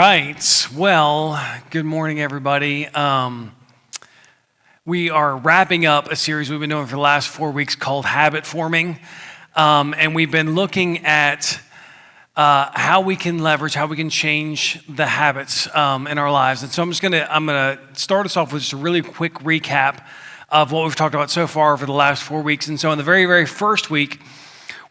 right. Well, good morning, everybody. We are wrapping up a series we've been doing for the last 4 weeks called Habit Forming. And we've been looking at how we can leverage, how we can change the habits in our lives. And so I'm gonna start us off with just a really quick recap of what we've talked about so far over the last 4 weeks. And so in the very, very first week,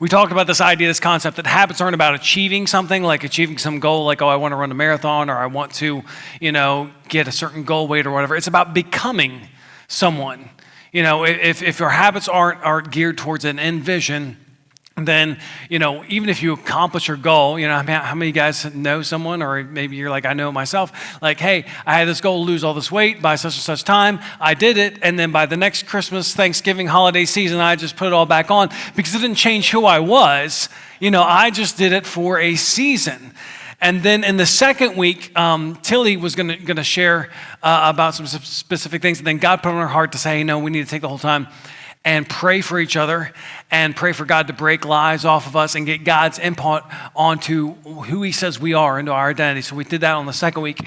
we talked about this idea, this concept that habits aren't about achieving something, like achieving some goal, like, oh, I want to run a marathon, or I want to, get a certain goal weight or whatever. It's about becoming someone. If your habits aren't geared towards an end vision, then, even if you accomplish your goal, how many of you guys know someone, or maybe you're like, I know myself, like, hey, I had this goal to lose all this weight by such and such time. I did it. And then by the next Christmas, Thanksgiving, holiday season, I just put it all back on because it didn't change who I was. I just did it for a season. And then in the second week, Tilly was gonna share about some specific things. And then God put on her heart to say, we need to take the whole time and pray for each other and pray for God to break lies off of us and get God's input onto who he says we are, into our identity. So we did that on the second week.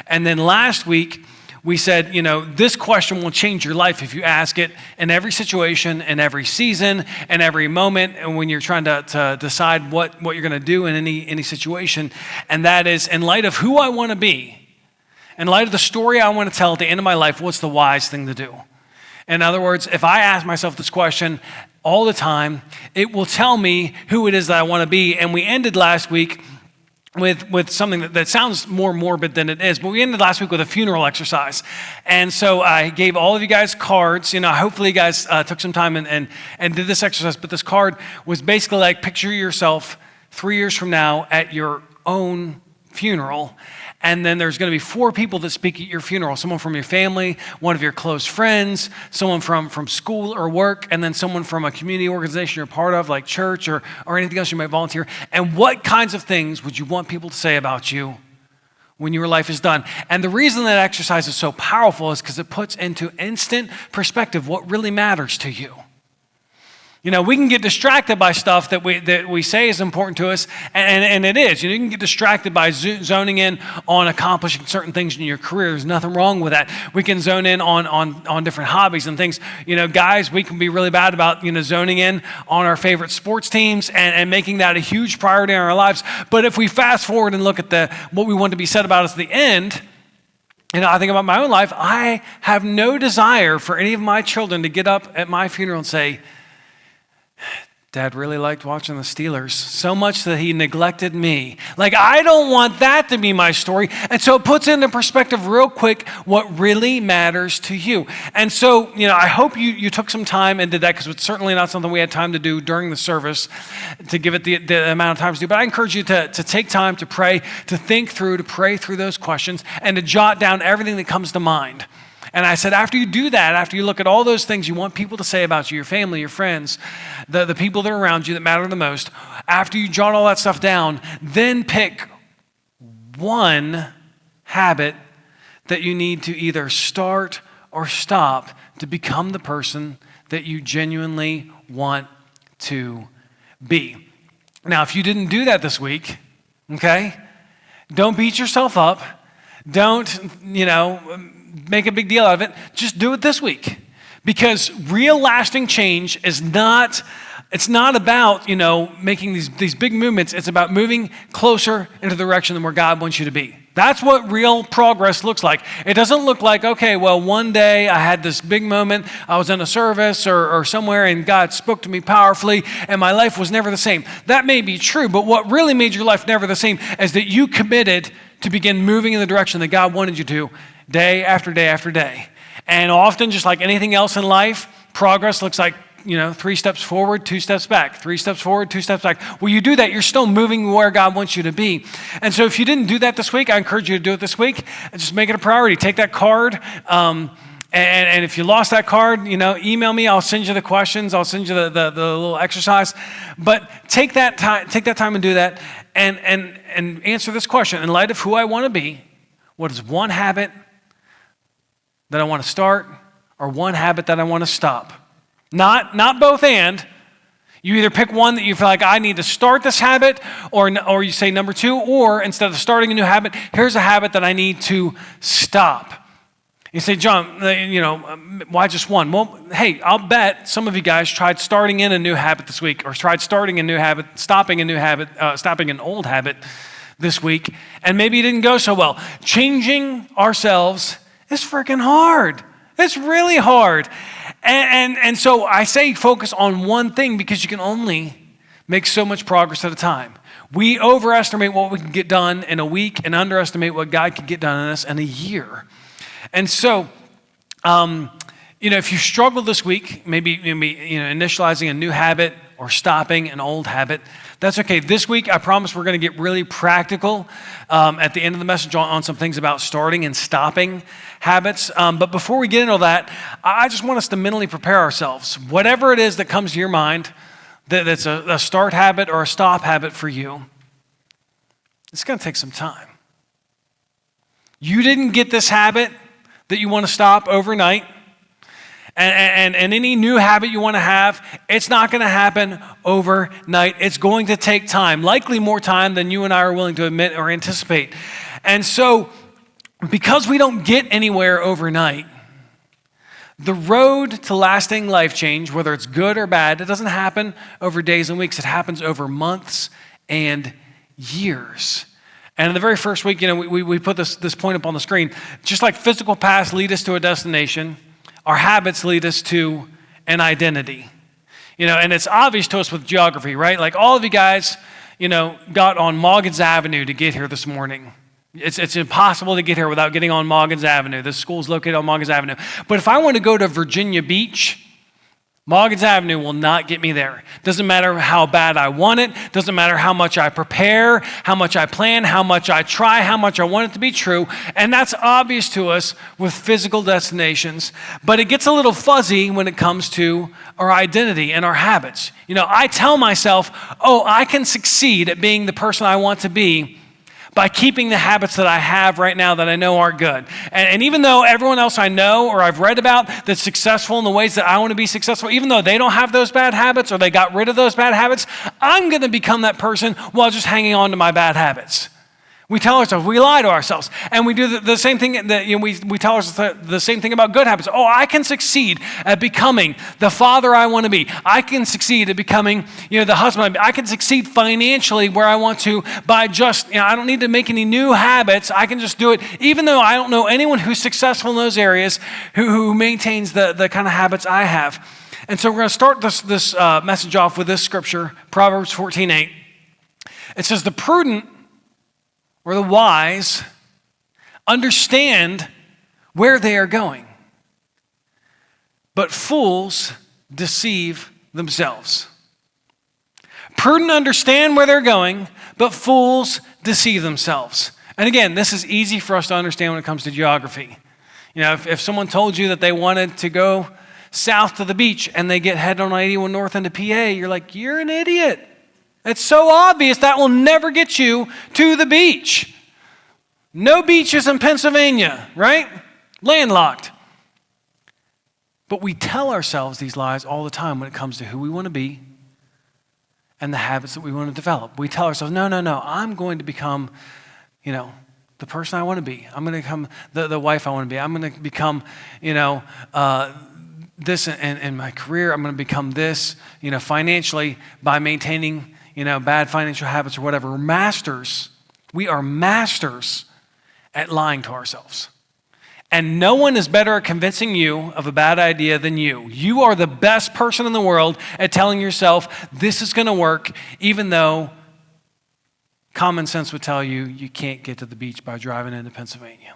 And then last week, we said, this question will change your life if you ask it in every situation, in every season, in every moment, and when you're trying to decide what you're going to do in any situation. And that is, in light of who I want to be, in light of the story I want to tell at the end of my life, what's the wise thing to do? In other words, if I ask myself this question all the time, it will tell me who it is that I want to be. And we ended last week with something that sounds more morbid than it is, but we ended last week with a funeral exercise. And so I gave all of you guys cards. Hopefully you guys took some time and did this exercise, but this card was basically like, picture yourself 3 years from now at your own funeral. And then there's going to be 4 people that speak at your funeral. Someone from your family, one of your close friends, someone from school or work, and then someone from a community organization you're part of, like church or anything else you might volunteer. And what kinds of things would you want people to say about you when your life is done? And the reason that exercise is so powerful is because it puts into instant perspective what really matters to you. We can get distracted by stuff that we say is important to us, and it is. You can get distracted by zoning in on accomplishing certain things in your career. There's nothing wrong with that. We can zone in on different hobbies and things. Guys, we can be really bad about, zoning in on our favorite sports teams and making that a huge priority in our lives. But if we fast forward and look at what we want to be said about us at the end, I think about my own life, I have no desire for any of my children to get up at my funeral and say, Dad really liked watching the Steelers so much that he neglected me. Like, I don't want that to be my story. And so it puts into perspective real quick what really matters to you. And so, I hope you took some time and did that, because it's certainly not something we had time to do during the service to give it the amount of time to do. But I encourage you to take time to pray, to think through, to pray through those questions, and to jot down everything that comes to mind. And I said, after you do that, after you look at all those things you want people to say about you, your family, your friends, the people that are around you that matter the most, after you jot all that stuff down, then pick one habit that you need to either start or stop to become the person that you genuinely want to be. Now, if you didn't do that this week, okay, don't beat yourself up. Don't, make a big deal out of it. Just do it this week. Because real lasting change is not about, making these big movements. It's about moving closer into the direction than where God wants you to be. That's what real progress looks like. It doesn't look like, okay, well, one day I had this big moment, I was in a service or somewhere, and God spoke to me powerfully, and my life was never the same. That may be true, but what really made your life never the same is that you committed to begin moving in the direction that God wanted you to, day after day after day. And often, just like anything else in life, progress looks like, 3 steps forward, 2 steps back, 3 steps forward, 2 steps back. Well, you do that, you're still moving where God wants you to be. And so if you didn't do that this week, I encourage you to do it this week and just make it a priority. Take that card. And if you lost that card, email me. I'll send you the questions. I'll send you the little exercise. But take that time and do that and answer this question. In light of who I want to be, what is one habit that I want to start, or one habit that I want to stop? Not both and. You either pick one that you feel like I need to start this habit, or you say number two, or instead of starting a new habit, here's a habit that I need to stop. You say, John, why just one? Well, hey, I'll bet some of you guys tried starting in a new habit this week, or tried starting a new habit, stopping an old habit this week, and maybe it didn't go so well. Changing ourselves is freaking hard. It's really hard. And so I say focus on one thing because you can only make so much progress at a time. We overestimate what we can get done in a week and underestimate what God can get done in us in a year. And so, if you struggle this week, maybe initializing a new habit or stopping an old habit, that's okay. This week, I promise we're going to get really practical at the end of the message on some things about starting and stopping habits. But before we get into all that, I just want us to mentally prepare ourselves. Whatever it is that comes to your mind that's a start habit or a stop habit for you, it's going to take some time. You didn't get this habit that you want to stop overnight. And any new habit you want to have, it's not going to happen overnight. It's going to take time, likely more time than you and I are willing to admit or anticipate. And so, because we don't get anywhere overnight, the road to lasting life change, whether it's good or bad, it doesn't happen over days and weeks. It happens over months and years. And in the very first week, we put this point up on the screen. Just like physical paths lead us to a destination, our habits lead us to an identity. And it's obvious to us with geography, right? Like all of you guys, got on Moggins Avenue to get here this morning. It's impossible to get here without getting on Moggins Avenue. This school's located on Moggins Avenue. But if I want to go to Virginia Beach, Moggins Avenue will not get me there. Doesn't matter how bad I want it. Doesn't matter how much I prepare, how much I plan, how much I try, how much I want it to be true. And that's obvious to us with physical destinations. But it gets a little fuzzy when it comes to our identity and our habits. I tell myself, I can succeed at being the person I want to be by keeping the habits that I have right now that I know aren't good. And even though everyone else I know or I've read about that's successful in the ways that I want to be successful, even though they don't have those bad habits or they got rid of those bad habits, I'm going to become that person while just hanging on to my bad habits. We tell ourselves, we lie to ourselves, and we do the same thing that we tell ourselves the same thing about good habits. I can succeed at becoming the father I want to be. I can succeed at becoming, the husband. I can succeed financially where I want to by just, I don't need to make any new habits. I can just do it, even though I don't know anyone who's successful in those areas who maintains the kind of habits I have. And so we're going to start this message off with this scripture, Proverbs 14:8. It says, the prudent or the wise understand where they are going, but fools deceive themselves. Prudent understand where they're going, but fools deceive themselves. And again, this is easy for us to understand when it comes to geography. If someone told you that they wanted to go south to the beach and they get head on 81 north into PA, you're like, you're an idiot. It's so obvious that will never get you to the beach. No beaches in Pennsylvania, right? Landlocked. But we tell ourselves these lies all the time when it comes to who we want to be and the habits that we want to develop. We tell ourselves, no, I'm going to become, the person I want to be. I'm going to become the wife I want to be. I'm going to become, this in my career. I'm going to become this, financially by maintaining bad financial habits or whatever. We are masters at lying to ourselves. And no one is better at convincing you of a bad idea than you. You are the best person in the world at telling yourself this is going to work, even though common sense would tell you you can't get to the beach by driving into Pennsylvania.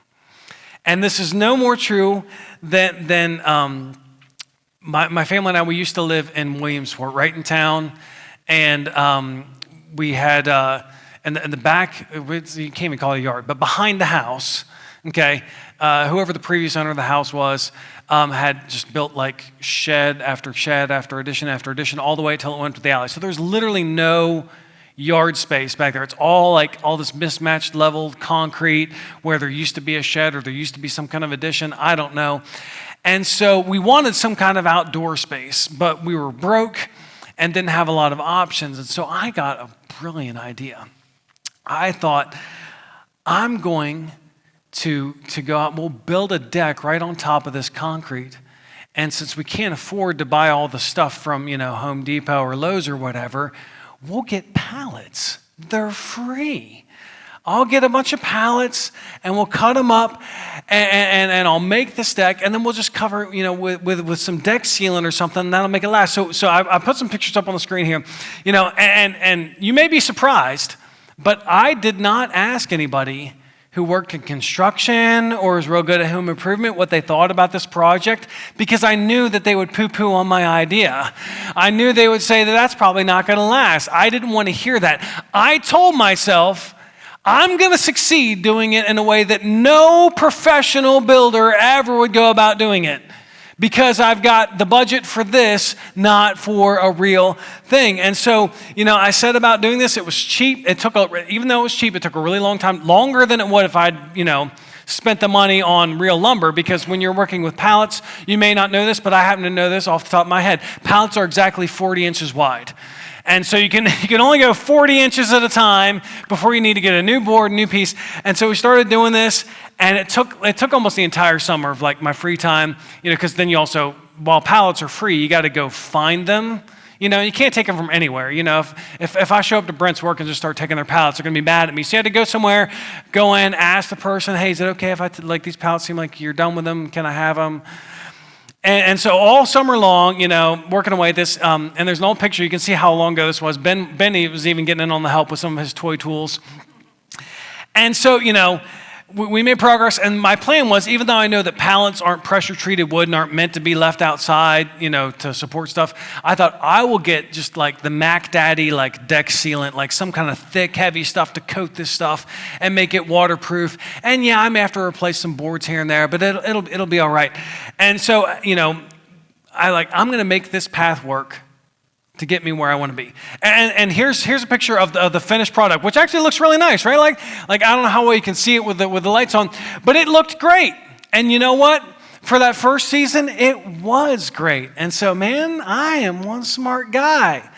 And this is no more true than my family and I, we used to live in Williamsport, right in town. And we had, in the back, you can't even call it a yard, but behind the house, okay, whoever the previous owner of the house was, had just built like shed after addition after addition, all the way till it went to the alley. So there's literally no yard space back there. It's all like all this mismatched leveled concrete where there used to be a shed or there used to be some kind of addition. I don't know. And so we wanted some kind of outdoor space, but we were broke. and didn't have a lot of options. And so I got a brilliant idea. I thought, I'm going to go out, we'll build a deck right on top of this concrete. And since we can't afford to buy all the stuff from, Home Depot or Lowe's or whatever, we'll get pallets. They're free. I'll get a bunch of pallets and we'll cut them up and I'll make this deck, and then we'll just cover it, with some deck sealant or something, and that'll make it last. So I put some pictures up on the screen here, and you may be surprised, but I did not ask anybody who worked in construction or was real good at home improvement what they thought about this project, because I knew that they would poo-poo on my idea. I knew they would say that that's probably not going to last. I didn't want to hear that. I told myself, I'm going to succeed doing it in a way that no professional builder ever would go about doing it, because I've got the budget for this, not for a real thing. And so, I set about doing this. It was cheap. Even though it was cheap, it took a really long time, longer than it would if I'd, spent the money on real lumber, because when you're working with pallets, you may not know this, but I happen to know this off the top of my head. Pallets are exactly 40 inches wide. And so you can only go 40 inches at a time before you need to get a new board, new piece. And so we started doing this, and it took almost the entire summer of like my free time, because then you also, while pallets are free, you got to go find them. You can't take them from anywhere. If I show up to Brent's work and just start taking their pallets, they're going to be mad at me. So you had to go somewhere, go in, ask the person, hey, is it okay if like these pallets seem like you're done with them? Can I have them? And so all summer long, working away at this, and there's an old picture. You can see how long ago this was. Benny was even getting in on the help with some of his toy tools. And so, we made progress. And my plan was, even though I know that pallets aren't pressure-treated wood and aren't meant to be left outside, to support stuff, I thought I will get just like the Mac Daddy, like deck sealant, like some kind of thick, heavy stuff to coat this stuff and make it waterproof. And yeah, I may have to replace some boards here and there, but it'll be all right. And so, I'm going to make this path work to get me where I want to be. And here's a picture of the finished product, which actually looks really nice, right? Like I don't know how well you can see it with the lights on, but it looked great. And you know what? For that first season, it was great. And so, man, I am one smart guy.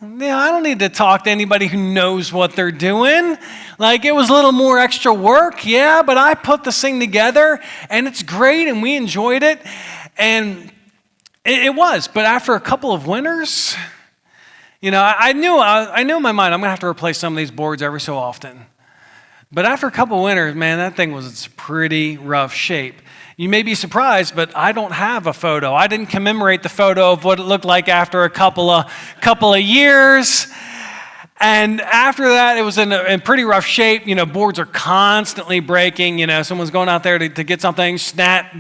I don't need to talk to anybody who knows what they're doing. Like, it was a little more extra work, yeah, but I put this thing together, and it's great, and we enjoyed it. And it was, but after a couple of winters, I knew in my mind I'm going to have to replace some of these boards every so often. But after a couple of winters, man, that thing was in pretty rough shape. You may be surprised, but I don't have a photo. I didn't commemorate the photo of what it looked like after a couple of years. And after that, it was in pretty rough shape. Boards are constantly breaking. Someone's going out there to get something, snap,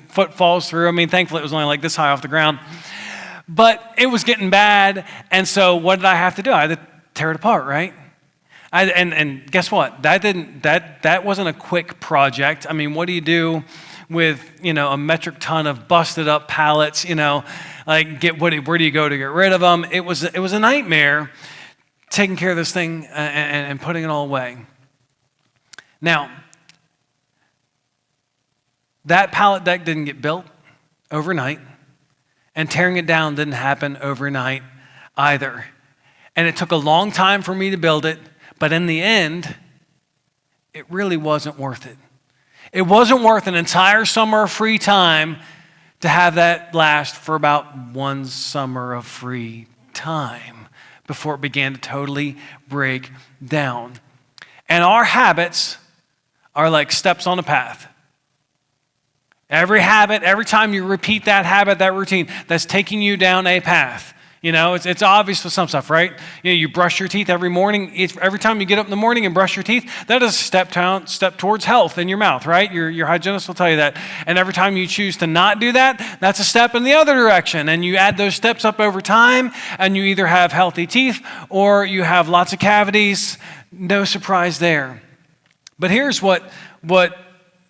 foot falls through. I mean, thankfully, it was only like this high off the ground. But it was getting bad, and so what did I have to do? I had to tear it apart, right? And guess what? That wasn't a quick project. I mean, what do you do with, a metric ton of busted up pallets? Where do you go to get rid of them? It was a nightmare taking care of this thing and putting it all away. Now, that pallet deck didn't get built overnight, and tearing it down didn't happen overnight either. And it took a long time for me to build it, but in the end, it really wasn't worth it. It wasn't worth an entire summer of free time to have that last for about one summer of free time before it began to totally break down. And our habits are like steps on a path. Every habit, every time you repeat that habit, that routine, that's taking you down a path. It's obvious with some stuff, right? You brush your teeth every morning. Every time you get up in the morning and brush your teeth, that is a step towards health in your mouth, right? Your hygienist will tell you that. And every time you choose to not do that, that's a step in the other direction. And you add those steps up over time, and you either have healthy teeth or you have lots of cavities. No surprise there. But here's what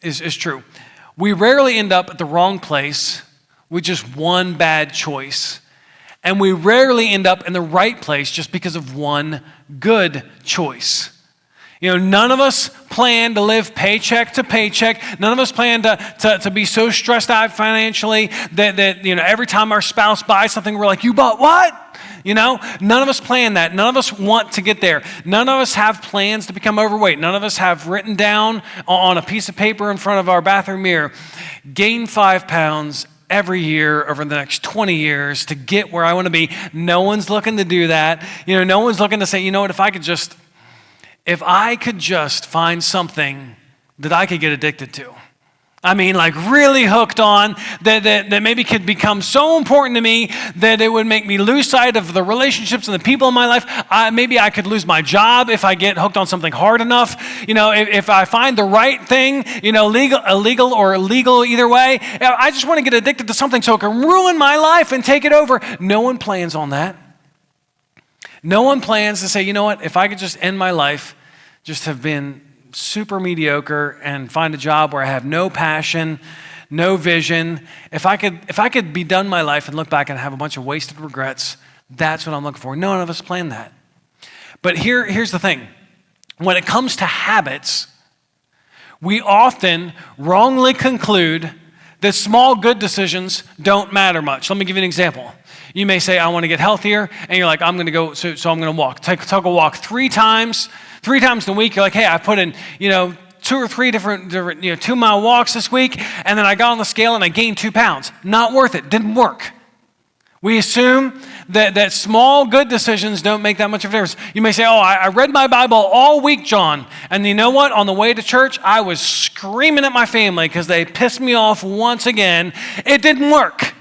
is true. We rarely end up at the wrong place with just one bad choice. And we rarely end up in the right place just because of one good choice. None of us plan to live paycheck to paycheck. None of us plan to be so stressed out financially that every time our spouse buys something, we're like, you bought what? None of us plan that. None of us want to get there. None of us have plans to become overweight. None of us have written down on a piece of paper in front of our bathroom mirror, gain 5 pounds every year over the next 20 years to get where I want to be. No one's looking to do that. No one's looking to say, you know what, if I could just find something that I could get addicted to. I mean, like really hooked on, that maybe could become so important to me that it would make me lose sight of the relationships and the people in my life. Maybe I could lose my job if I get hooked on something hard enough. If I find the right thing, illegal or illegal either way, I just want to get addicted to something so it can ruin my life and take it over. No one plans on that. No one plans to say, you know what, if I could just end my life, just have been super mediocre and find a job where I have no passion, no vision. If I could be done my life and look back and have a bunch of wasted regrets, that's what I'm looking for. None of us plan that. But here's the thing. When it comes to habits, we often wrongly conclude that small good decisions don't matter much. Let me give you an example. You may say, I want to get healthier, and you're like, I'm going to go, so I'm going to walk. Take a walk 3 times in a week. You're like, hey, I put in, 2 or 3 different 2-mile walks this week, and then I got on the scale and I gained 2 pounds. Not worth it. Didn't work. We assume that small good decisions don't make that much of a difference. You may say, oh, I read my Bible all week, John, and you know what? On the way to church, I was screaming at my family because they pissed me off once again. It didn't work.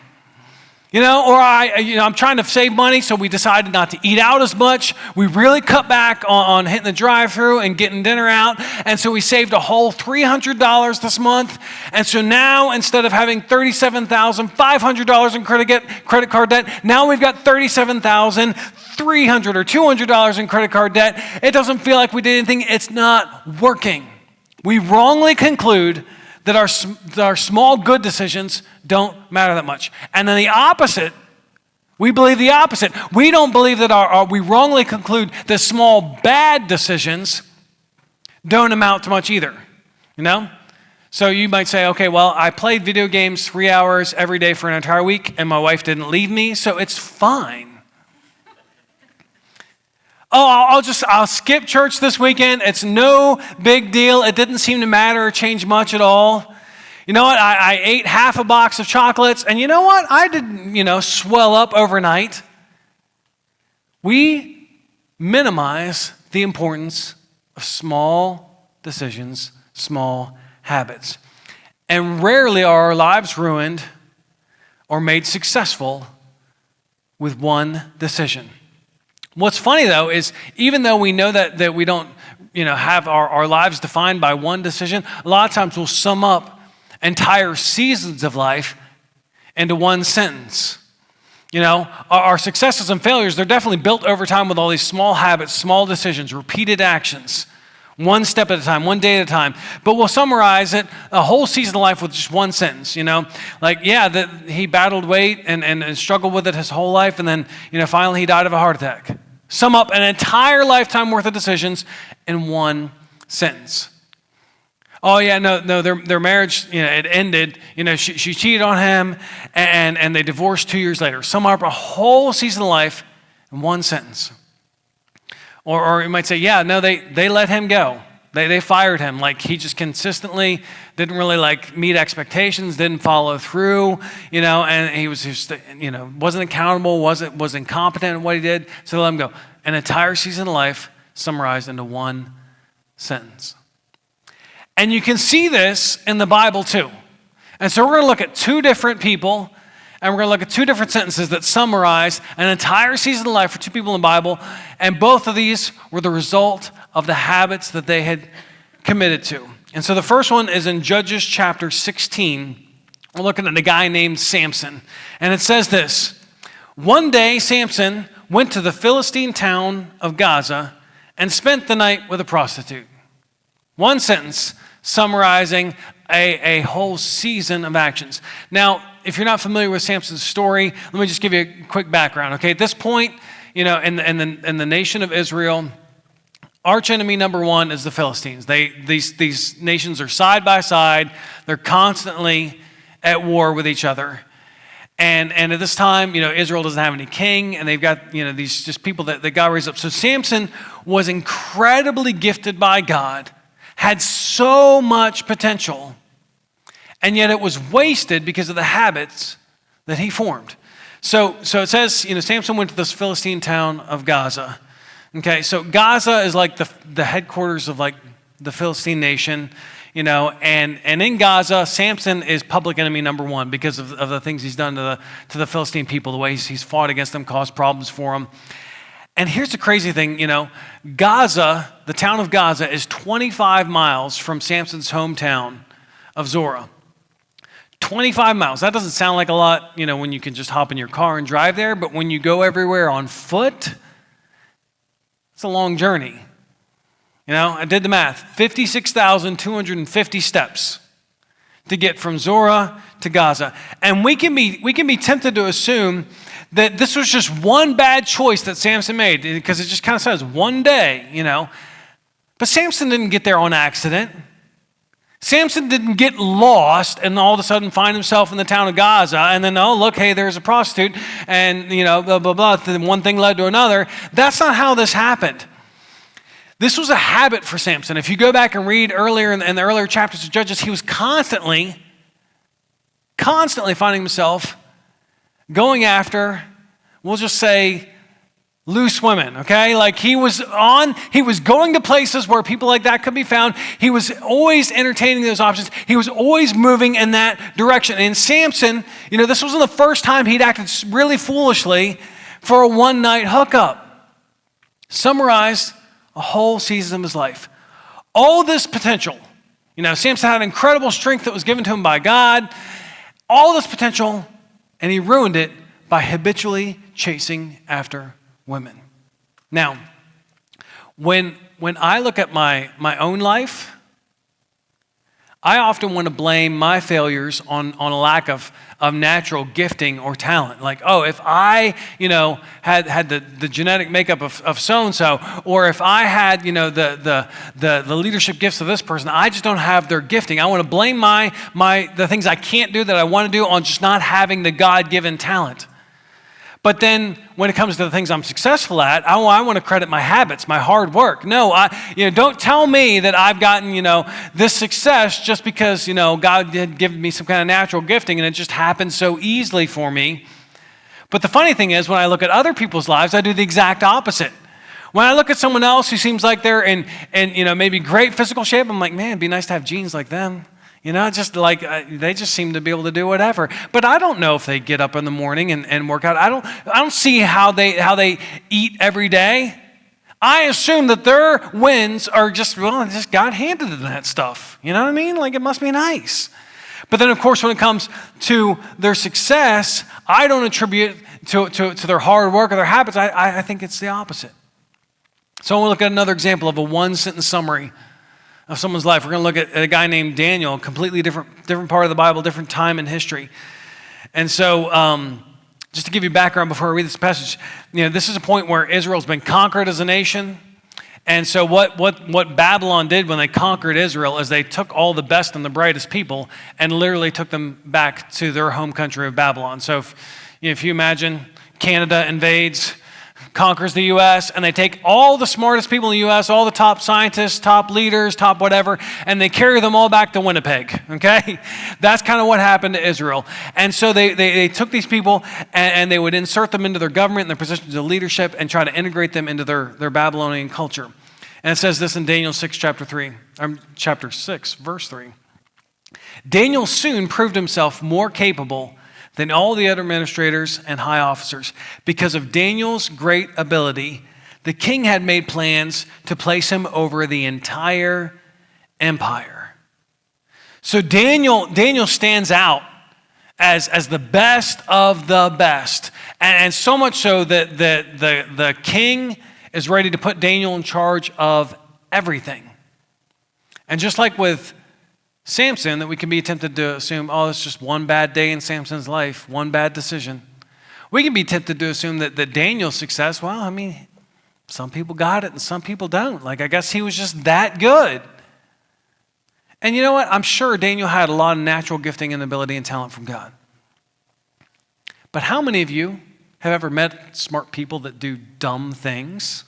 I'm trying to save money, so we decided not to eat out as much. We really cut back on hitting the drive-thru and getting dinner out, and so we saved a whole $300 this month. And so now, instead of having $37,500 in credit card debt, now we've got $37,300 or $200 in credit card debt. It doesn't feel like we did anything. It's not working. We wrongly conclude that our small good decisions don't matter that much. And then the opposite, we believe the opposite. We don't believe that we wrongly conclude that small bad decisions don't amount to much either, So you might say, okay, well, I played video games 3 hours every day for an entire week and my wife didn't leave me, so it's fine. Oh, I'll skip church this weekend. It's no big deal. It didn't seem to matter or change much at all. You know what? I ate half a box of chocolates, and you know what? I didn't, swell up overnight. We minimize the importance of small decisions, small habits. And rarely are our lives ruined or made successful with one decision. What's funny, though, is even though we know that we don't, have our lives defined by one decision, a lot of times we'll sum up entire seasons of life into one sentence. Our successes and failures, they're definitely built over time with all these small habits, small decisions, repeated actions, one step at a time, one day at a time. But we'll summarize it, a whole season of life with just one sentence, that he battled weight and struggled with it his whole life, and then, finally he died of a heart attack. Sum up an entire lifetime worth of decisions in one sentence. Oh yeah, no, their marriage, it ended. She cheated on him, and they divorced 2 years later. Sum up a whole season of life in one sentence. Or you might say, yeah, no, they let him go. They fired him. Like he just consistently didn't really meet expectations, didn't follow through, and he was just, wasn't accountable, was incompetent in what he did, so they let him go. An entire season of life summarized into one sentence. And you can see this in the Bible too. And so we're going to look at 2 different people, and we're going to look at 2 different sentences that summarize an entire season of life for 2 people in the Bible, and both of these were the result of the habits that they had committed to. And so the first one is in Judges chapter 16. We're looking at a guy named Samson. And it says this: one day Samson went to the Philistine town of Gaza and spent the night with a prostitute. One sentence summarizing a whole season of actions. Now, if you're not familiar with Samson's story, let me just give you a quick background. Okay, at this point, in the nation of Israel, arch enemy number 1 is the Philistines. These nations are side by side. They're constantly at war with each other. And at this time, Israel doesn't have any king, and they've got, these just people that God raised up. So Samson was incredibly gifted by God, had so much potential, and yet it was wasted because of the habits that he formed. So it says, Samson went to this Philistine town of Gaza. Okay, so Gaza is like the headquarters of like the Philistine nation, and in Gaza, Samson is public enemy number one because of the things he's done to the Philistine people, the way he's fought against them, caused problems for them. And here's the crazy thing, Gaza, the town of Gaza, is 25 miles from Samson's hometown of Zorah. 25 miles. That doesn't sound like a lot, when you can just hop in your car and drive there, but when you go everywhere on foot, it's a long journey. I did the math, 56,250 steps to get from Zorah to Gaza. And we can be tempted to assume that this was just one bad choice that Samson made, because it just kind of says one day, But Samson didn't get there on accident. Samson didn't get lost and all of a sudden find himself in the town of Gaza and then, oh, look, hey, there's a prostitute and, blah, blah, blah. One thing led to another. That's not how this happened. This was a habit for Samson. If you go back and read earlier in the earlier chapters of Judges, he was constantly finding himself going after, we'll just say, loose women, okay? Like he was going to places where people like that could be found. He was always entertaining those options. He was always moving in that direction. And Samson, this wasn't the first time he'd acted really foolishly for a one-night hookup. Summarized a whole season of his life. All this potential, Samson had incredible strength that was given to him by God. All this potential, and he ruined it by habitually chasing after women. Now, when I look at my own life, I often want to blame my failures on a lack of natural gifting or talent. Like, oh, if I, had the genetic makeup of so-and-so, or if I had, the leadership gifts of this person, I just don't have their gifting. I want to blame the things I can't do that I want to do on just not having the God-given talent. But then when it comes to the things I'm successful at, I want to credit my habits, my hard work. No, don't tell me that I've gotten, this success just because, God did give me some kind of natural gifting and it just happened so easily for me. But the funny thing is, when I look at other people's lives, I do the exact opposite. When I look at someone else who seems like they're in maybe great physical shape, I'm like, man, it'd be nice to have genes like them. Just like they just seem to be able to do whatever. But I don't know if they get up in the morning and work out. I don't see how they eat every day. I assume that their wins are just God handed them that stuff. You know what I mean? Like it must be nice. But then of course when it comes to their success, I don't attribute to their hard work or their habits. I think it's the opposite. So I want to look at another example of a one-sentence summary of someone's life. We're going to look at a guy named Daniel, completely different part of the Bible, different time in history. And so just to give you background before I read this passage, this is a point where Israel's been conquered as a nation. And so what Babylon did when they conquered Israel is they took all the best and the brightest people and literally took them back to their home country of Babylon. So if you imagine Canada invades, conquers the U.S., and they take all the smartest people in the U.S., all the top scientists, top leaders, top whatever, and they carry them all back to Winnipeg, okay? That's kind of what happened to Israel. And so they took these people and they would insert them into their government and their positions of leadership and try to integrate them into their Babylonian culture. And it says this in Daniel 6, chapter 6, verse 3. Daniel soon proved himself more capable than all the other administrators and high officers. Because of Daniel's great ability, the king had made plans to place him over the entire empire. So Daniel stands out as the best of the best. And so much so that the king is ready to put Daniel in charge of everything. And just like with Samson, that we can be tempted to assume, oh, it's just one bad day in Samson's life, one bad decision. We can be tempted to assume that Daniel's success, well, I mean, some people got it and some people don't. Like, I guess he was just that good. And you know what? I'm sure Daniel had a lot of natural gifting and ability and talent from God. But how many of you have ever met smart people that do dumb things?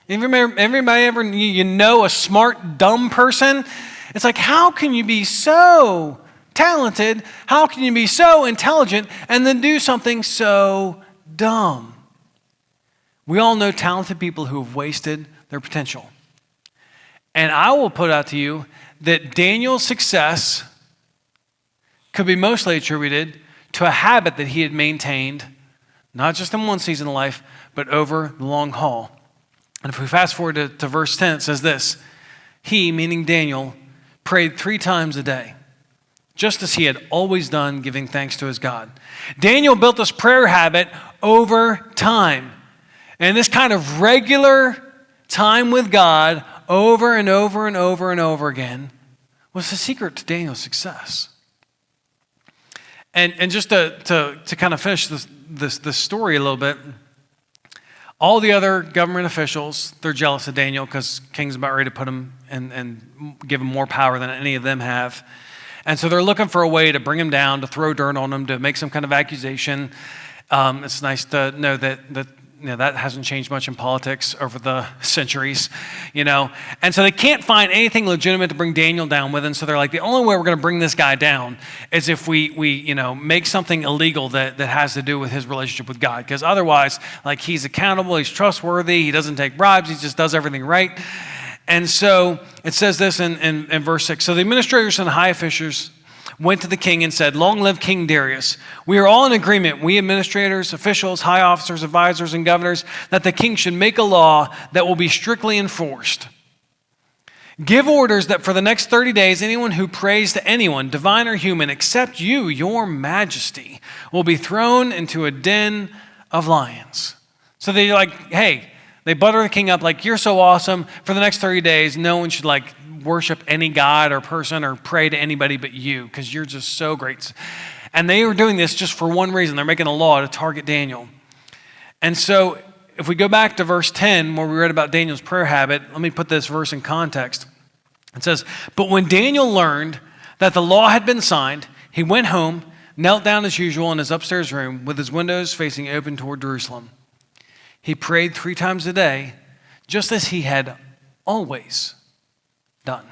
Everybody ever, you know a smart, dumb person? It's like, how can you be so talented? How can you be so intelligent and then do something so dumb? We all know talented people who have wasted their potential. And I will put out to you that Daniel's success could be mostly attributed to a habit that he had maintained, not just in one season of life, but over the long haul. And if we fast forward to verse 10, it says this: he, meaning Daniel, prayed 3 times a day, just as he had always done, giving thanks to his God. Daniel built this prayer habit over time. And this kind of regular time with God over and over and over and over again was the secret to Daniel's success. And just to kind of finish this story a little bit, all the other government officials, they're jealous of Daniel because king's about ready to put him and give him more power than any of them have. And so they're looking for a way to bring him down, to throw dirt on him, to make some kind of accusation. It's nice to know that hasn't changed much in politics over the centuries, And so they can't find anything legitimate to bring Daniel down with. And so they're like, the only way we're going to bring this guy down is if we make something illegal that has to do with his relationship with God. Because otherwise, like, he's accountable, he's trustworthy, he doesn't take bribes, he just does everything right. And so it says this in verse 6. So the administrators and the high officials went to the king and said, "Long live King Darius. We are all in agreement, we administrators, officials, high officers, advisors, and governors, that the king should make a law that will be strictly enforced. Give orders that for the next 30 days, anyone who prays to anyone, divine or human, except you, your majesty, will be thrown into a den of lions." So they're like, hey, they butter the king up like, you're so awesome. For the next 30 days, no one should worship any god or person or pray to anybody but you, because you're just so great. And they were doing this just for one reason. They're making a law to target Daniel. And so if we go back to verse 10, where we read about Daniel's prayer habit, let me put this verse in context. It says, "But when Daniel learned that the law had been signed, he went home, knelt down as usual in his upstairs room with his windows facing open toward Jerusalem. He prayed 3 times a day, just as he had always done,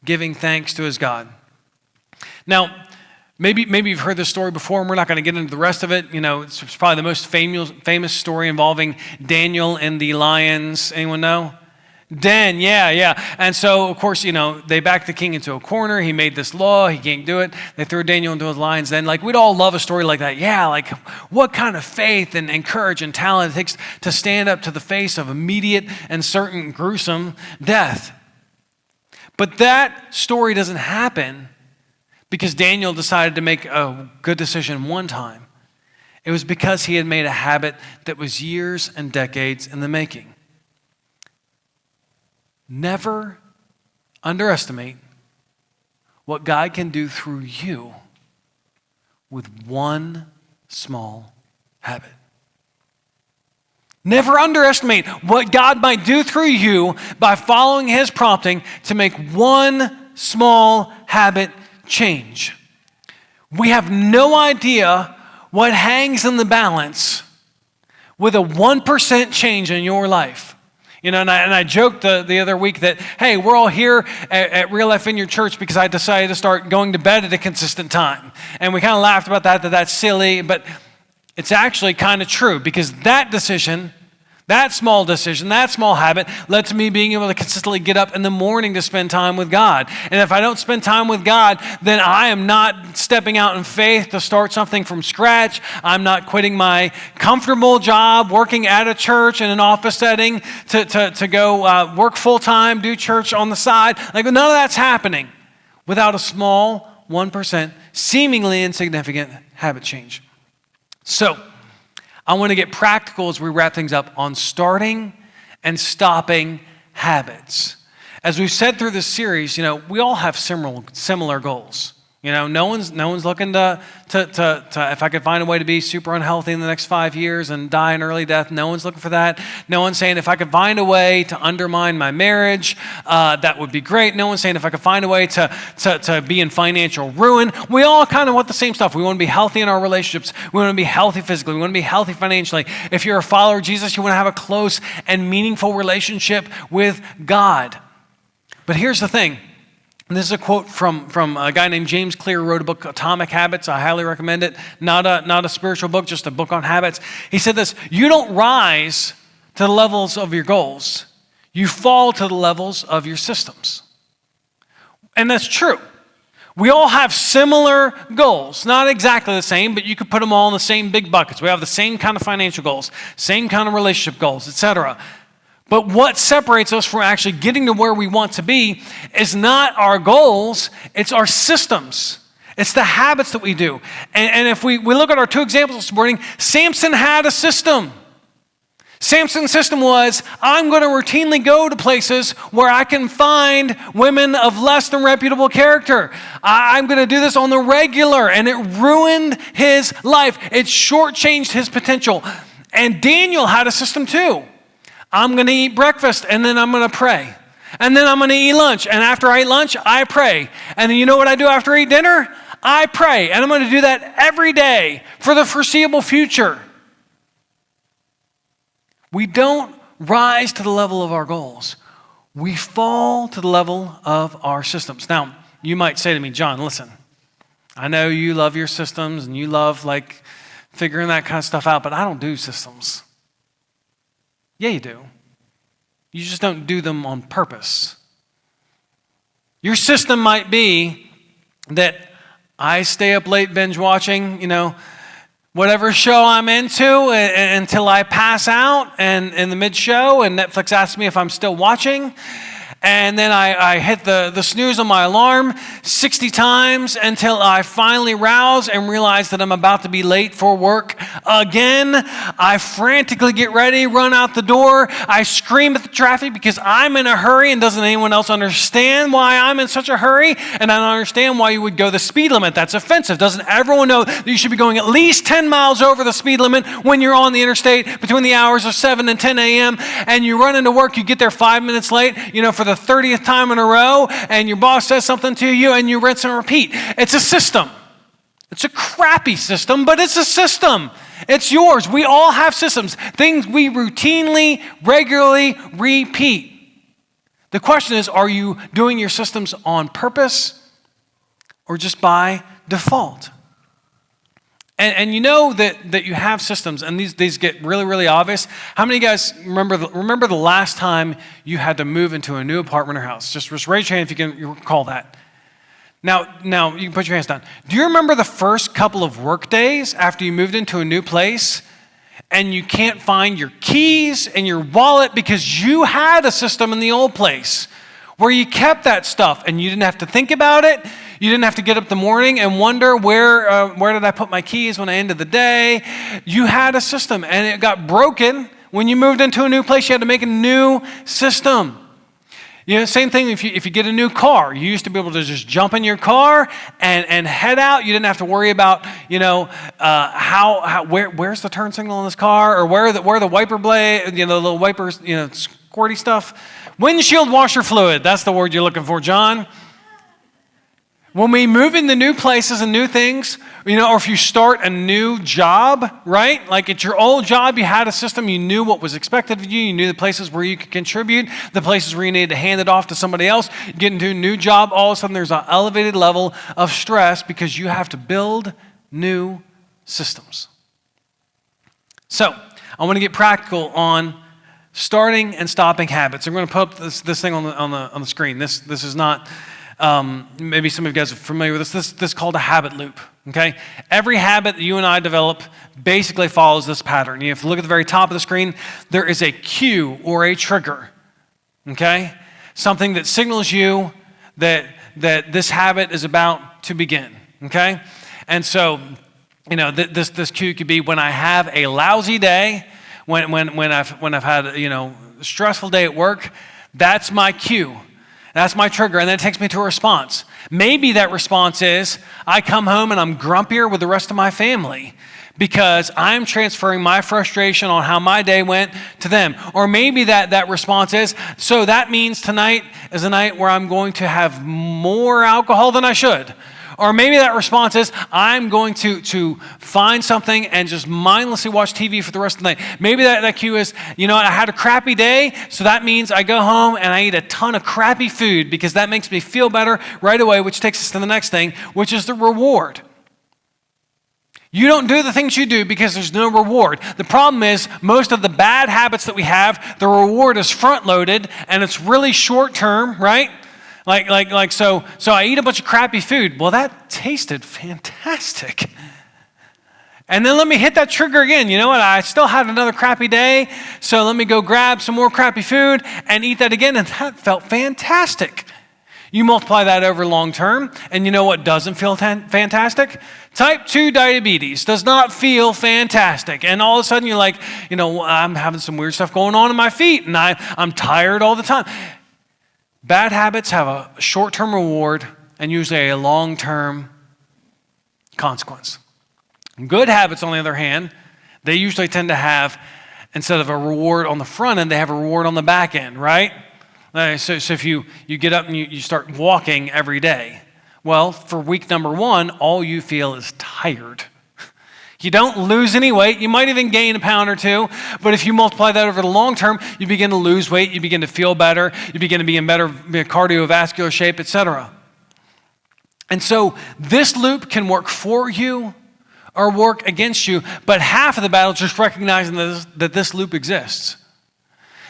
giving thanks to his God." Now, maybe you've heard this story before, and we're not going to get into the rest of it. It's probably the most famous story involving Daniel and the lions. Anyone know? Den, yeah. And so, of course, they backed the king into a corner. He made this law. He can't do it. They threw Daniel into his lions. Then, we'd all love a story like that. Yeah, what kind of faith and courage and talent it takes to stand up to the face of immediate and certain gruesome death. But that story doesn't happen because Daniel decided to make a good decision one time. It was because he had made a habit that was years and decades in the making. Never underestimate what God can do through you with one small habit. Never underestimate what God might do through you by following his prompting to make one small habit change. We have no idea what hangs in the balance with a 1% change in your life. And I joked the other week that, hey, we're all here at Real Life Vineyard Church because I decided to start going to bed at a consistent time. And we kind of laughed about that's silly, but it's actually kind of true, because that decision, that small decision, that small habit led to me being able to consistently get up in the morning to spend time with God. And if I don't spend time with God, then I am not stepping out in faith to start something from scratch. I'm not quitting my comfortable job, working at a church in an office setting to go work full-time, do church on the side. None of that's happening without a small 1%, seemingly insignificant habit change. So, I want to get practical as we wrap things up on starting and stopping habits. As we've said through this series, we all have similar goals. No one's looking to if I could find a way to be super unhealthy in the next 5 years and die an early death. No one's looking for that. No one's saying if I could find a way to undermine my marriage, that would be great. No one's saying if I could find a way to be in financial ruin. We all kind of want the same stuff. We want to be healthy in our relationships. We want to be healthy physically. We want to be healthy financially. If you're a follower of Jesus, you want to have a close and meaningful relationship with God. But here's the thing. This is a quote from a guy named James Clear, who wrote a book, Atomic Habits. I highly recommend it. Not a spiritual book, just a book on habits. He said this: you don't rise to the levels of your goals. You fall to the levels of your systems. And that's true. We all have similar goals. Not exactly the same, but you could put them all in the same big buckets. We have the same kind of financial goals, same kind of relationship goals, etc. But what separates us from actually getting to where we want to be is not our goals, it's our systems. It's the habits that we do. And if we look at our two examples this morning, Samson had a system. Samson's system was, I'm going to routinely go to places where I can find women of less than reputable character. I'm going to do this on the regular, and it ruined his life. It shortchanged his potential. And Daniel had a system too. I'm going to eat breakfast, and then I'm going to pray. And then I'm going to eat lunch. And after I eat lunch, I pray. And then you know what I do after I eat dinner? I pray. And I'm going to do that every day for the foreseeable future. We don't rise to the level of our goals. We fall to the level of our systems. Now, you might say to me, John, listen, I know you love your systems and you love figuring that kind of stuff out, but I don't do systems. Yeah, you do. You just don't do them on purpose. Your system might be that I stay up late binge watching, whatever show I'm into until I pass out and in the mid-show, and Netflix asks me if I'm still watching. And then I hit the snooze on my alarm 60 times until I finally rouse and realize that I'm about to be late for work again. I frantically get ready, run out the door. I scream at the traffic because I'm in a hurry, and doesn't anyone else understand why I'm in such a hurry? And I don't understand why you would go the speed limit. That's offensive. Doesn't everyone know that you should be going at least 10 miles over the speed limit when you're on the interstate between the hours of 7 and 10 a.m. and you run into work, you get there 5 minutes late, for the 30th time in a row, and your boss says something to you and you rinse and repeat. It's a system. It's a crappy system, but it's a system. It's yours. We all have systems, things we routinely, regularly repeat. The question is, are you doing your systems on purpose or just by default? And you know that you have systems, and these get really, really obvious. How many of you guys remember the last time you had to move into a new apartment or house? Just raise your hand if you recall that. Now you can put your hands down. Do you remember the first couple of work days after you moved into a new place and you can't find your keys and your wallet because you had a system in the old place where you kept that stuff and you didn't have to think about it? You didn't have to get up in the morning and wonder where did I put my keys when I ended the day. You had a system, and it got broken when you moved into a new place. You had to make a new system. Same thing if you get a new car. You used to be able to just jump in your car and head out. You didn't have to worry about where's the turn signal in this car, or where the wiper blade, the little wipers, squirty stuff. Windshield washer fluid. That's the word you're looking for, John. When we move into new places and new things, or if you start a new job, right? Like at your old job, you had a system, you knew what was expected of you, you knew the places where you could contribute, the places where you needed to hand it off to somebody else. You get into a new job, all of a sudden there's an elevated level of stress because you have to build new systems. So, I want to get practical on starting and stopping habits. I'm going to put up this thing on the screen. This is not... maybe some of you guys are familiar with this. This is called a habit loop, okay? Every habit that you and I develop basically follows this pattern. You have to look at the very top of the screen. There is a cue or a trigger, okay? Something that signals you that this habit is about to begin, okay? And so, this cue could be when I have a lousy day, when I've had a stressful day at work. That's my cue. That's my trigger, and then it takes me to a response. Maybe that response is I come home and I'm grumpier with the rest of my family because I'm transferring my frustration on how my day went to them. Or maybe that response is, so that means tonight is a night where I'm going to have more alcohol than I should. Or maybe that response is, I'm going to find something and just mindlessly watch TV for the rest of the night. Maybe that cue is, I had a crappy day, so that means I go home and I eat a ton of crappy food because that makes me feel better right away, which takes us to the next thing, which is the reward. You don't do the things you do because there's no reward. The problem is most of the bad habits that we have, the reward is front-loaded and it's really short-term, right? So I eat a bunch of crappy food. Well, that tasted fantastic. And then let me hit that trigger again. You know what? I still had another crappy day, so let me go grab some more crappy food and eat that again, and that felt fantastic. You multiply that over long term, and you know what doesn't feel fantastic? Type 2 diabetes does not feel fantastic. And all of a sudden you're like, I'm having some weird stuff going on in my feet, and I'm tired all the time. Bad habits have a short-term reward and usually a long-term consequence. Good habits, on the other hand, they usually tend to have, instead of a reward on the front end, they have a reward on the back end, right? So if you get up and you start walking every day, well, for week number 1, all you feel is tired. You don't lose any weight. You might even gain a pound or 2, but if you multiply that over the long term, you begin to lose weight, you begin to feel better, you begin to be in better cardiovascular shape, etc. And so this loop can work for you or work against you, but half of the battle is just recognizing that this loop exists.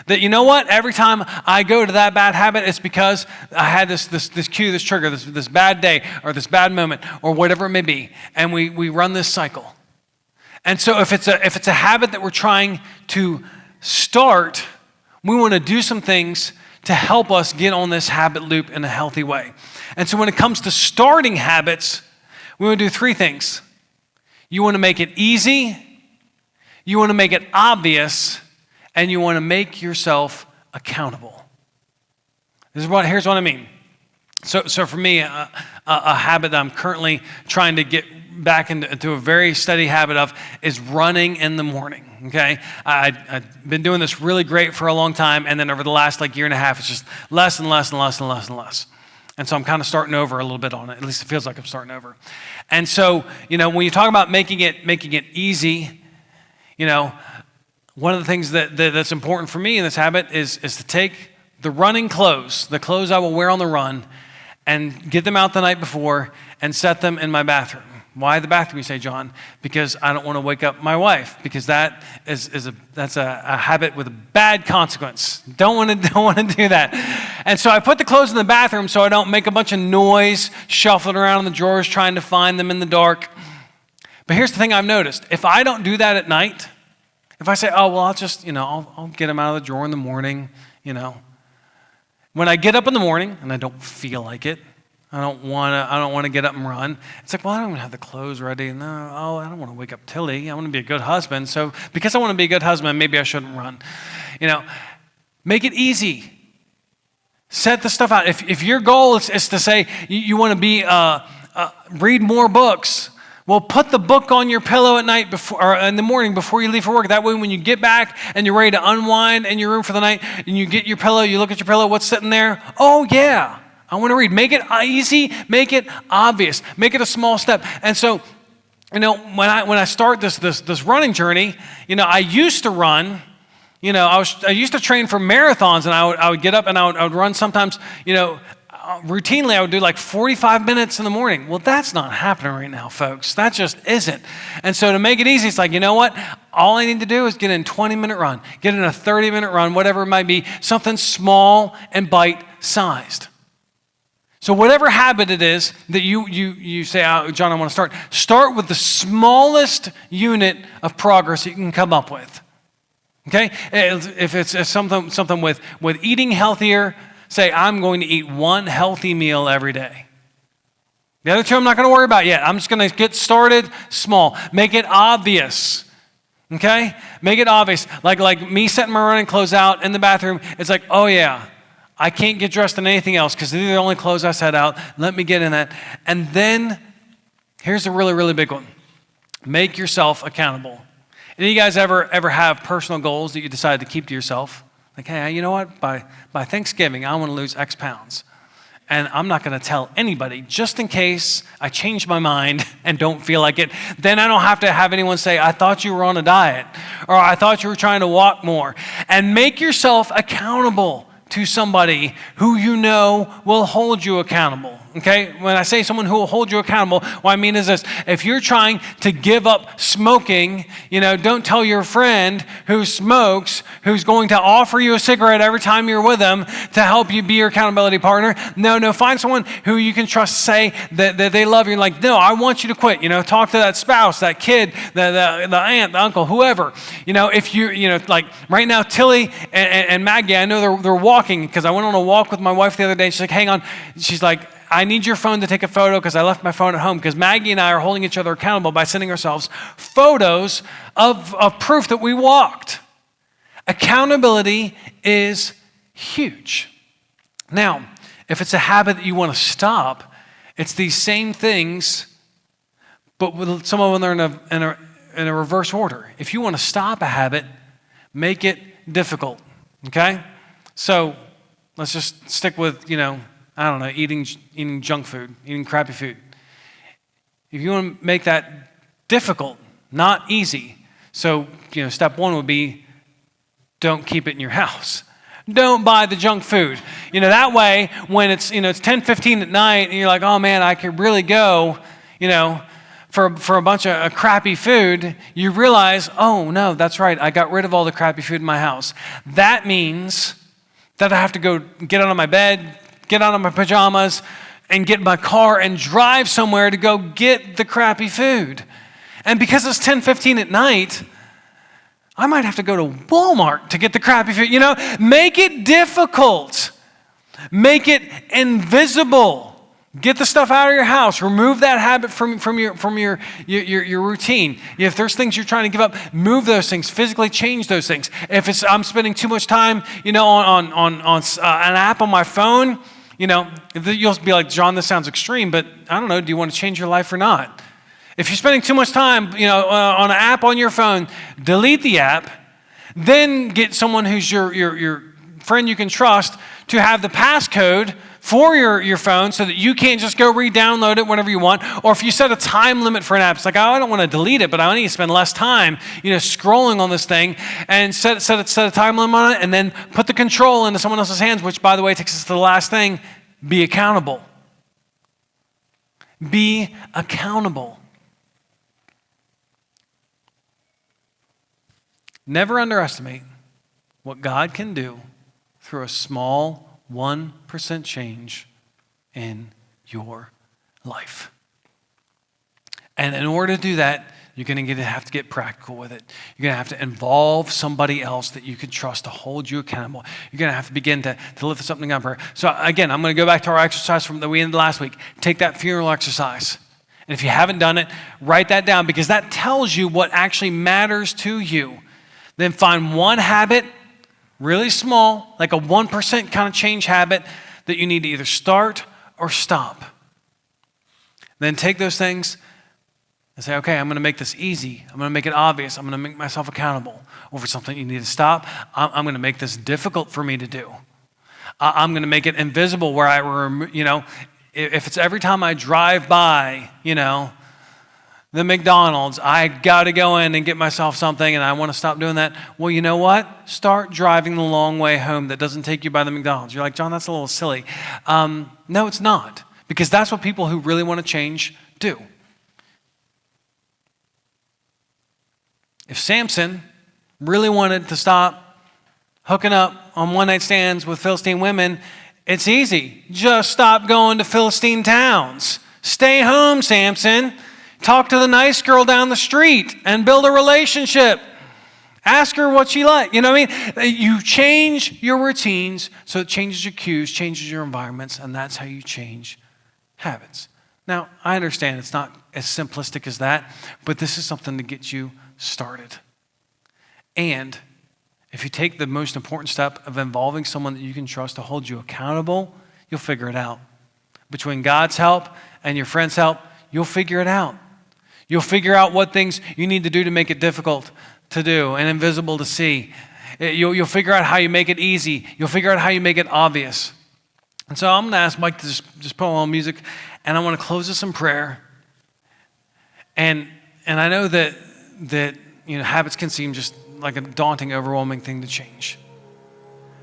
That you know what? Every time I go to that bad habit, it's because I had this cue, this trigger, this bad day, or this bad moment, or whatever it may be, and we run this cycle. And so if it's a habit that we're trying to start, we want to do some things to help us get on this habit loop in a healthy way. And so when it comes to starting habits, we want to do 3 things. You want to make it easy, you want to make it obvious, and you want to make yourself accountable. Here's what I mean. So for me, a habit that I'm currently trying to get back into a very steady habit of is running in the morning, okay? I've been doing this really great for a long time, and then over the last year and a half, it's just less and less and less and less and less. And so I'm kind of starting over a little bit on it. At least it feels like I'm starting over. And so, when you talk about making it easy, one of the things that's important for me in this habit is to take the running clothes, the clothes I will wear on the run, and get them out the night before and set them in my bathroom. Why the bathroom, you say, John? Because I don't want to wake up my wife, because that's a habit with a bad consequence. Don't want to do that. And so I put the clothes in the bathroom so I don't make a bunch of noise shuffling around in the drawers trying to find them in the dark. But here's the thing I've noticed. If I don't do that at night, if I say, oh, well, I'll just, I'll get them out of the drawer in the morning, When I get up in the morning and I don't feel like it, I don't want to get up and run. It's like, well, I don't even have the clothes ready. No, I don't want to wake up Tilly. I want to be a good husband. So because I want to be a good husband, maybe I shouldn't run. Make it easy. Set the stuff out. If your goal is to say you want to read more books, well, put the book on your pillow at night or in the morning before you leave for work. That way, when you get back and you're ready to unwind in your room for the night, and you get your pillow, you look at your pillow, what's sitting there? Oh yeah, I want to read. Make it easy. Make it obvious. Make it a small step. And so, when I start this running journey, I used to run. I used to train for marathons, and I would get up and I would run sometimes. Routinely, I would do 45 minutes in the morning. Well, that's not happening right now, folks. That just isn't. And so to make it easy, it's like, you know what? All I need to do is get in a 20-minute run, get in a 30-minute run, whatever it might be, something small and bite-sized. So whatever habit it is that you say, oh, John, I want to start with the smallest unit of progress you can come up with. Okay? If it's something with eating healthier, say, I'm going to eat one healthy meal every day. The other two I'm not going to worry about yet. I'm just going to get started small. Make it obvious. Okay? Make it obvious. Like me setting my running clothes out in the bathroom, it's like, oh yeah, I can't get dressed in anything else because these are the only clothes I set out. Let me get in that. And then here's a really, really big one. Make yourself accountable. Any of you guys ever have personal goals that you decide to keep to yourself? Like, hey, you know what? By Thanksgiving, I want to lose X pounds. And I'm not going to tell anybody, just in case I change my mind and don't feel like it. Then I don't have to have anyone say, I thought you were on a diet, or I thought you were trying to walk more. And make yourself accountable to somebody who you know will hold you accountable. Okay? When I say someone who will hold you accountable, what I mean is this. If you're trying to give up smoking, don't tell your friend who smokes, who's going to offer you a cigarette every time you're with them to help you be your accountability partner. No, find someone who you can trust, say that they love you. Like, no, I want you to quit. Talk to that spouse, that kid, the aunt, the uncle, whoever. If you, like right now, Tilly and Maggie, I know they're walking because I went on a walk with my wife the other day. She's like, hang on. She's like, I need your phone to take a photo because I left my phone at home, because Maggie and I are holding each other accountable by sending ourselves photos of proof that we walked. Accountability is huge. Now, if it's a habit that you want to stop, it's these same things, but with some of them are in a reverse order. If you want to stop a habit, make it difficult, okay? So let's just stick with, eating junk food, eating crappy food. If you want to make that difficult, not easy, so, step one would be don't keep it in your house. Don't buy the junk food. That way, when it's 10:15 at night and you're like, oh man, I could really go, for a bunch of crappy food, you realize, oh no, that's right, I got rid of all the crappy food in my house. That means that I have to go get out of my bed, get out of my pajamas, and get in my car and drive somewhere to go get the crappy food. And because it's 10:15 at night, I might have to go to Walmart to get the crappy food. Make it difficult. Make it invisible. Get the stuff out of your house. Remove that habit from your routine. If there's things you're trying to give up, move those things. Physically change those things. If I'm spending too much time, on an app on my phone, you'll be like, John, this sounds extreme, but I don't know. Do you want to change your life or not? If you're spending too much time, on an app on your phone, delete the app. Then get someone who's your friend you can trust to have the passcode for your phone so that you can't just go re-download it whenever you want. Or if you set a time limit for an app, it's like, oh, I don't want to delete it, but I need to spend less time, scrolling on this thing, and set a time limit on it, and then put the control into someone else's hands, which, by the way, takes us to the last thing. Be accountable. Be accountable. Never underestimate what God can do through a small 1% change in your life. And in order to do that, you're going to have to get practical with it. You're going to have to involve somebody else that you can trust to hold you accountable. You're going to have to begin to lift something up. So again, I'm going to go back to our exercise from that we ended last week. Take that funeral exercise. And if you haven't done it, write that down, because that tells you what actually matters to you. Then find one habit, really small, like a 1% kind of change habit that you need to either start or stop. Then take those things and say, okay, I'm going to make this easy. I'm going to make it obvious. I'm going to make myself accountable over something you need to stop. I'm going to make this difficult for me to do. I'm going to make it invisible where if it's every time I drive by, the McDonald's, I got to go in and get myself something and I want to stop doing that. Well, you know what? Start driving the long way home that doesn't take you by the McDonald's. You're like, John, that's a little silly. No, it's not, because that's what people who really want to change do. If Samson really wanted to stop hooking up on one-night stands with Philistine women, it's easy. Just stop going to Philistine towns. Stay home, Samson. Talk to the nice girl down the street and build a relationship. Ask her what she likes. You change your routines so it changes your cues, changes your environments, and that's how you change habits. Now, I understand it's not as simplistic as that, but this is something to get you started. And If you take the most important step of involving someone that you can trust to hold you accountable, you'll figure it out. Between God's help and your friend's help, you'll figure it out. You'll figure out what things you need to do to make it difficult to do and invisible to see. You'll figure out how you make it easy. You'll figure out how you make it obvious. And so I'm going to ask Mike to just put on music, and I want to close this in prayer. And I know that habits can seem just like a daunting, overwhelming thing to change.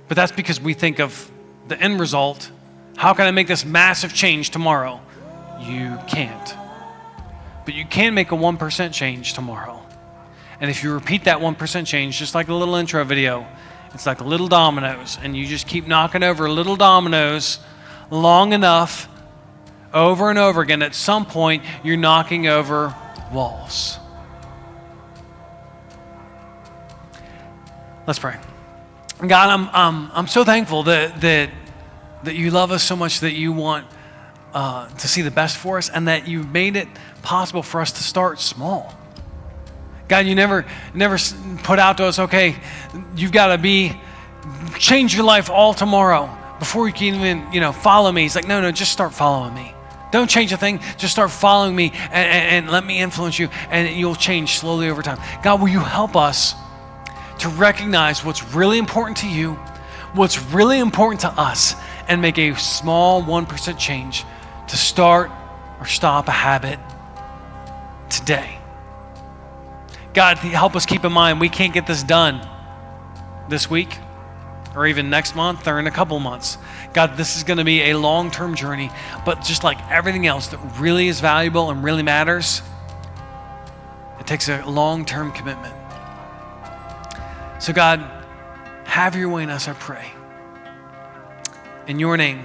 But that's because we think of the end result. How can I make this massive change tomorrow? You can't. But you can make a 1% change tomorrow. And if you repeat that 1% change, just like the little intro video, it's like little dominoes, and you just keep knocking over little dominoes long enough, over and over again. At some point, you're knocking over walls. Let's pray. God, I'm so thankful that you love us so much, that you want to see the best for us, and that you've made it possible for us to start small. God, you never put out to us, okay, you've got to change your life all tomorrow before you can even, follow me. He's like, no, just start following me. Don't change a thing, just start following me and let me influence you, and you'll change slowly over time. God, will you help us to recognize what's really important to you, what's really important to us, and make a small 1% change to start or stop a habit today. God, help us keep in mind we can't get this done this week or even next month or in a couple months. God, this is going to be a long-term journey, but just like everything else that really is valuable and really matters, it takes a long-term commitment. So God, have your way in us, I pray. In your name,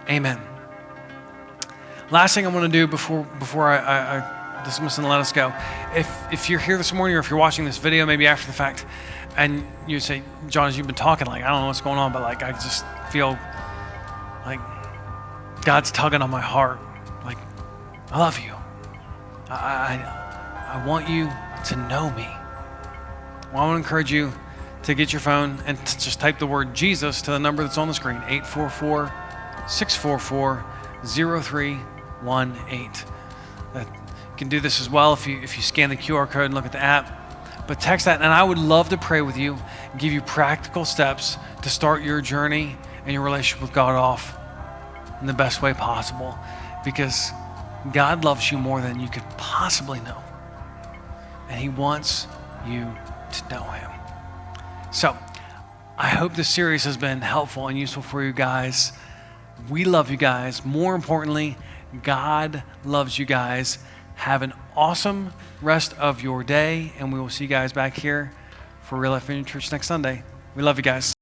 amen. Last thing I want to do before I dismiss and let us go. If you're here this morning, or if you're watching this video, maybe after the fact, and you say, John, as you've been talking, like, I don't know what's going on, but like, I just feel like God's tugging on my heart. Like, I love you. I want you to know me. Well, I want to encourage you to get your phone and to just type the word Jesus to the number that's on the screen, 844-644-0318. You can do this as well if you scan the QR code and look at the app. But text that, and I would love to pray with you, give you practical steps to start your journey and your relationship with God off in the best way possible, because God loves you more than you could possibly know. And he wants you to know him. So I hope this series has been helpful and useful for you guys. We love you guys. More importantly, God loves you guys. Have an awesome rest of your day, and we will see you guys back here for Real Life Vineyard Church next Sunday. We love you guys.